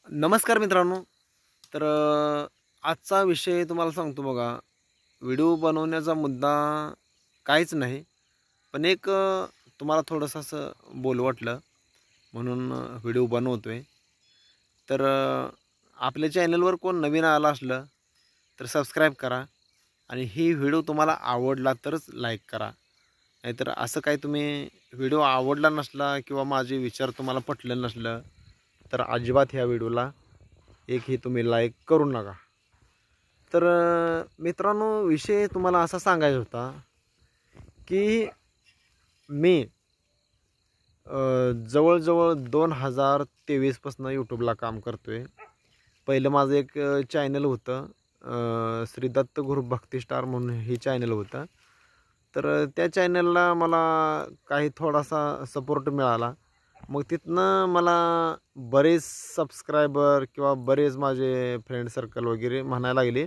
नमस्कार मित्रांनो. तर आजचा विषय तुम्हाला सांगतो बघा. व्हिडिओ बनवण्याचा मुद्दा काहीच नाही. पण एक तुम्हाला थोडंसं असं बोलू वाटलं म्हणून व्हिडिओ बनवतोय. तर आपल्या चॅनलवर कोण नवीन आला असलं तर सबस्क्राईब करा आणि ही व्हिडिओ तुम्हाला आवडला तरच लाईक करा. नाहीतर असं काही तुम्ही व्हिडिओ आवडला नसला किंवा माझे विचार तुम्हाला पटले नसलं तर अजिबात ह्या व्हिडिओला एकही तुम्ही लाईक करू नका. तर मित्रांनो, विषय तुम्हाला असा सांगायचा होता की मी जवळजवळ 2023 पासून यूट्यूबला काम करतोय. पहिलं माझं एक चॅनल होतं, श्री दत्त गुरु भक्ती स्टार म्हणून हे चॅनल होतं. तर त्या चॅनलला मला काही थोडासा सपोर्ट मिळाला. मग तिथनं मला बरेच सबस्क्रायबर किंवा बरेच माझे फ्रेंड सर्कल वगैरे म्हणायला लागले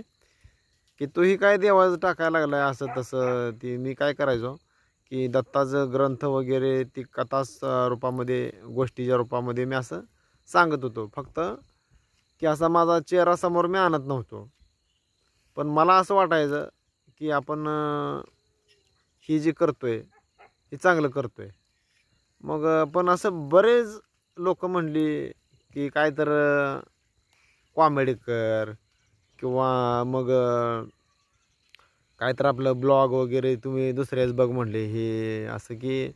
की तूही काय देवाचं टाकायला लागलाय असं तसं. ती मी काय करायचो की दत्ताचं ग्रंथ वगैरे ती कथा रूपामध्ये, गोष्टीच्या रूपामध्ये मी असं सांगत होतो. फक्त की असा माझा चेहरा समोर मी आणत नव्हतो. पण मला असं वाटायचं की आपण ही जी करतोय हे चांगलं करतोय. मग पण असं बरेच लोक म्हणली की काय तर कॉमेडी कर किंवा मग काय तर आपलं ब्लॉग वगैरे तुम्ही दुसऱ्याच बघ म्हणले. हे असं की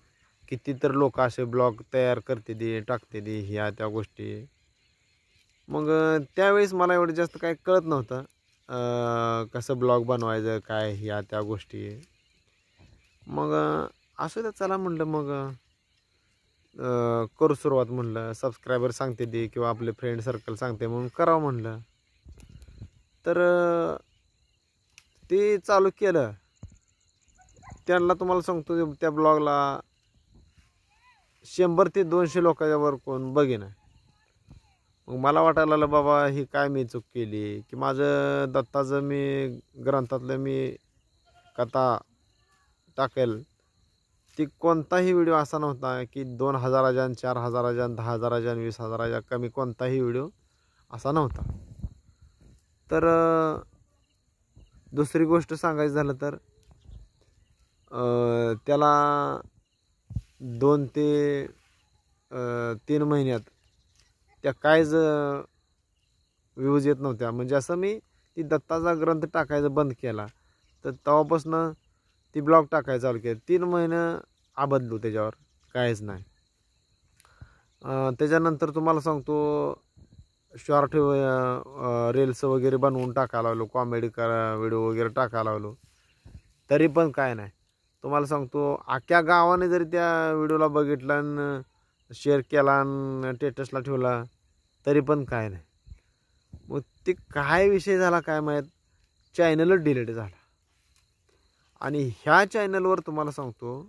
किती तर लोक असे ब्लॉग तयार करते दे, टाकते दे, ह्या त्या गोष्टी. मग त्यावेळेस मला एवढं जास्त काय कळत नव्हतं कसं ब्लॉग बनवायचं, काय ह्या त्या गोष्टी. मग असू द्या, चला म्हणलं. मग करू सुरुवात म्हणलं. सबस्क्रायबर सांगते दे किंवा आपले फ्रेंड सर्कल सांगते म्हणून करावं म्हणलं. तर ते चालू केलं. त्यांना तुम्हाला सांगतो त्या ब्लॉगला 100 ते 200 लोकांच्या वर कोण बघेना. मग मला वाटायला लागलं बाबा ही काय मी चूक केली की माझं दत्ताचं मी ग्रंथातलं मी कथा टाकेल. ती कोणताही व्हिडिओ असा नव्हता की 2000 4000 10,000 20,000 कमी कोणताही व्हिडिओ असा नव्हता. तर दुसरी गोष्ट सांगायचं झालं तर त्याला 2 ते 3 महिन्यात त्या कायच व्ह्यूज येत नव्हत्या. म्हणजे असं मी ती दत्ताचा ग्रंथ टाकायचं बंद केला तर तेव्हापासून ती ब्लॉग टाकायचं चालू केलं. 3 महिने आबदलो त्याच्यावर, काहीच नाही. त्याच्यानंतर तुम्हाला सांगतो शॉर्ट रील्स वगैरे बनवून टाकायला लागलो, कॉमेडी व्हिडिओ वगैरे टाकायला लागलो, तरी पण काय नाही. तुम्हाला सांगतो अख्ख्या गावाने जरी त्या व्हिडिओला बघितला आणि शेअर केला आणि स्टेटसला ठेवला तरी पण काय नाही. मग ते काय विषय झाला काय माहीत, चॅनलच डिलीट झाला. आणि ह्या चॅनलवर तुम्हाला सांगतो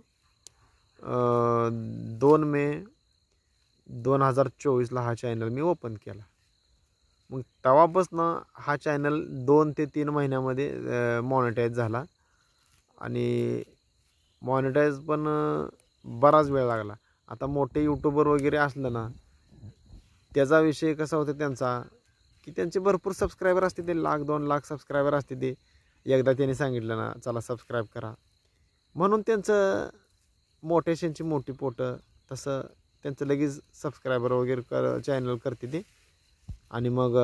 2 मे 2024ला हा चॅनल मी ओपन केला. मग तेव्हापासून हा चॅनल 2 ते 3 महिन्यामध्ये मॉनिटाईज झाला. आणि मॉनिटाईज पण बराच वेळ लागला. आता मोठे यूट्यूबर वगैरे असलं ना, त्याचा विषय कसा होता त्यांचा की त्यांचे भरपूर सबस्क्रायबर असते, ते 1,00,000 2,00,000 सबस्क्रायबर असते. ते एकदा त्यांनी सांगितलं ना चला सबस्क्राईब करा म्हणून त्यांचं मोठ्याशांची मोठी पोटं, तसं त्यांचं लगेच सबस्क्रायबर वगैरे चॅनल करते ते. आणि मग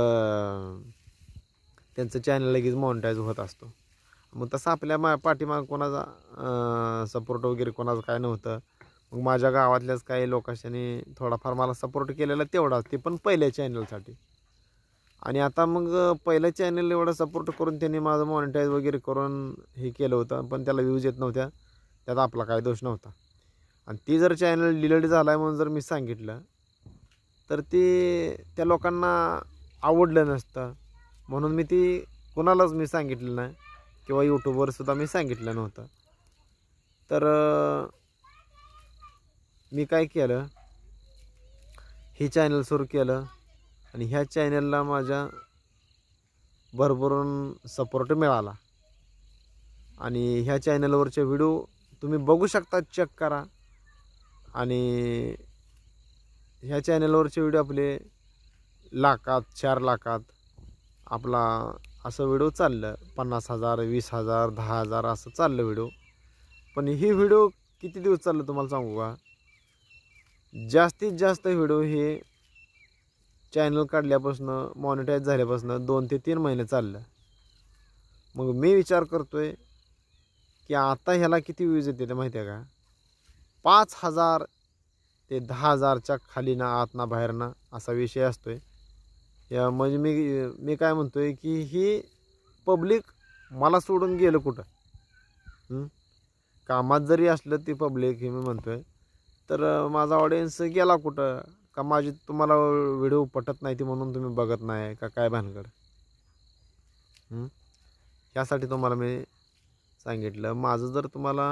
त्यांचं चॅनल लगेच मॉनिटाईज होत असतो. मग तसं आपल्या पाठीमाग कोणाचा सपोर्ट वगैरे कोणाचं काय नव्हतं. मग माझ्या गावातल्याच काही लोकांनी थोडाफार मला सपोर्ट केलेला तेवढाच, ते पण पहिल्या चॅनलसाठी. आणि आता मग पहिलं चॅनल एवढा सपोर्ट करून त्यांनी माझं मॉनिटाईज वगैरे करून हे केलं होतं, पण त्याला व्ह्यूज येत नव्हत्या. त्यात आपला काय दोष नव्हता. आणि ती जर चॅनल डिलीट झाला आहे म्हणून जर मी सांगितलं तर ते त्या लोकांना आवडलं नसतं. म्हणून मी ती कोणालाच मी सांगितलं नाही किंवा यूट्यूबवरसुद्धा मी सांगितलं नव्हतं. तर मी काय केलं, हे चॅनल सुरू केलं आणि ह्या चॅनलला माझ्या भरभरून सपोर्ट मिळाला. आणि ह्या चॅनलवरचे व्हिडिओ तुम्ही बघू शकता, चेक करा. आणि ह्या चॅनलवरचे व्हिडिओ आपले लाखात 4 लाखात आपला असं व्हिडिओ चाललं, 50,000 20,000 10,000 असं चाललं व्हिडिओ. पण ही व्हिडिओ किती दिवस चाललं तुम्हाला सांगू का? जास्तीत जास्त व्हिडिओ हे चॅनल काढल्यापासून मॉनिटाईज झाल्यापासून 2 ते 3 महिने चाललं. मग मी विचार करतोय की आता ह्याला किती व्ह्यूज येते ते माहिती आहे का? 5,000 ते 10,000च्या खाली ना आत ना बाहेर ना असा विषय असतोय. या म्हणजे मी काय म्हणतोय की ही पब्लिक मला सोडून गेलं कुठं? कामात जरी असलं ती पब्लिक हे मी म्हणतोय, तर माझा ऑडियन्स गेला कुठं? का माझी तुम्हाला व्हिडिओ पटत नाही ती म्हणून तुम्ही बघत नाही का काय भानगड? ह्यासाठी तुम्हाला मी सांगितलं. माझं जर तुम्हाला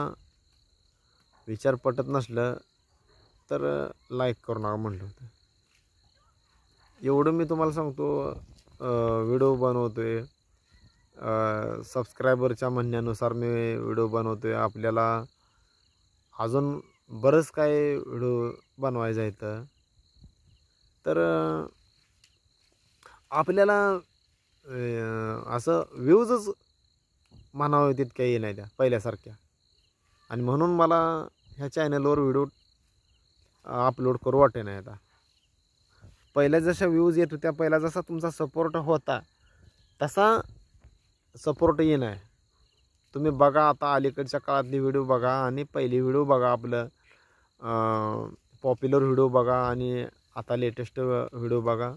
विचार पटत नसलं तर लाईक करू नका म्हटलं होतं. एवढं मी तुम्हाला सांगतो. व्हिडिओ बनवतोय, सबस्क्रायबरच्या म्हणण्यानुसार मी व्हिडिओ बनवतोय. आपल्याला अजून बरंच काय व्हिडिओ बनवायचं आहे. तर आपल्याला असं व्ह्यूजच म्हणावं तितक्या ये नाही त्या पहिल्यासारख्या. आणि म्हणून मला ह्या चॅनलवर व्हिडिओ अपलोड करू वाटे नाही. आता पहिल्या जशा व्ह्यूज येत होत्या, पहिला जसा तुमचा सपोर्ट होता तसा सपोर्ट ये नाही. तुम्ही बघा आता अलीकडच्या काळातली व्हिडिओ बघा आणि पहिली व्हिडिओ बघा, आपलं पॉप्युलर व्हिडिओ बघा आणि आता लेटेस्ट व्हिडिओ बघा.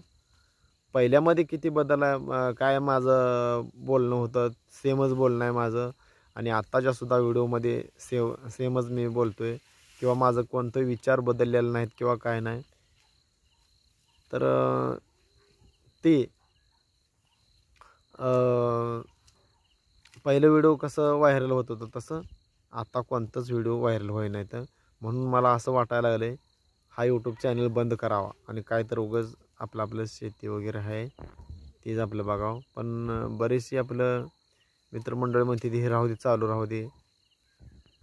पहिल्यामध्ये किती बदल आहे. काय माझं बोलणं होतं सेमच बोलणं आहे माझं, आणि आत्ताच्या सुद्धा व्हिडिओमध्ये सेमच मी बोलतो आहे, किंवा माझं कोणतं विचार बदललेलं नाहीत किंवा काय नाही. तर ते पहिलं व्हिडिओ कसं व्हायरल होत होतं तसं आता कोणतंच व्हिडिओ व्हायरल होई नाही. तर म्हणून मला असं वाटायला लागलं आहे हा यूट्यूब चॅनल बंद करावा आणि काय तर उगाच आपलं शेती वगैरे आहे तीच आपलं बघावं. पण बरेचसे आपलं मित्रमंडळ म्हणते हे राहू दे, चालू राहू दे.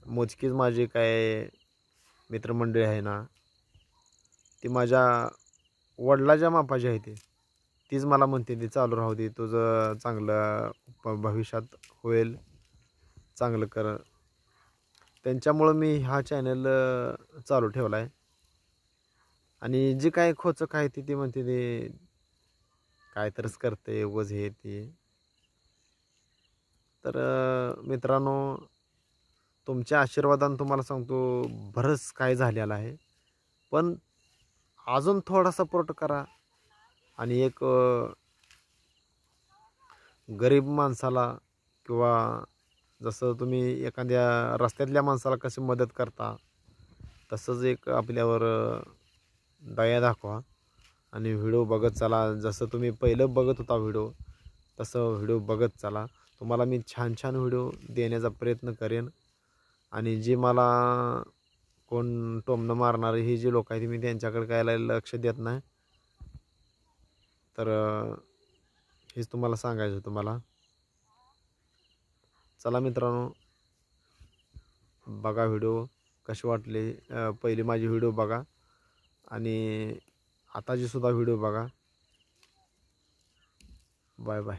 मोजकीच माझे काय मित्रमंडळी आहे ना, ती माझ्या वडिलाच्या मापाची आहे. तीच मला म्हणते ती चालू राहू दे, तुझं चांगलं भविष्यात होईल, चांगलं कर. त्यांच्यामुळं मी हा चॅनल चालू ठेवला आहे. आणि जे काय खोचक आहे ती म्हणते ते काय तरच करते उगाच हे ते. तर मित्रांनो, तुमच्या आशीर्वादाने तुम्हाला सांगतो बरंच काय झालेलं आहे. पण अजून थोडा सपोर्ट करा. आणि एक गरीब माणसाला किंवा जसं तुम्ही एखाद्या रस्त्यातल्या माणसाला कशी मदत करता तसंच एक आपल्यावर दया दाखवा आणि व्हिडिओ बघत चला. जसं तुम्ही पहिलं बघत होता व्हिडिओ तसं व्हिडिओ बघत चला. तुम्हाला मी छान छान व्हिडिओ देण्याचा प्रयत्न करेन. आणि जे मला कोण टोमणं मारणारे हे जे लोक आहेत मी त्यांच्याकडे काय लक्ष देत नाही. तर हेच तुम्हाला सांगायचं तुम्हाला. चला मित्रांनो, बघा व्हिडिओ कसे वाटले. पहिली माझी व्हिडिओ बघा आणि आताची सुद्धा व्हिडिओ बघा. Bye bye.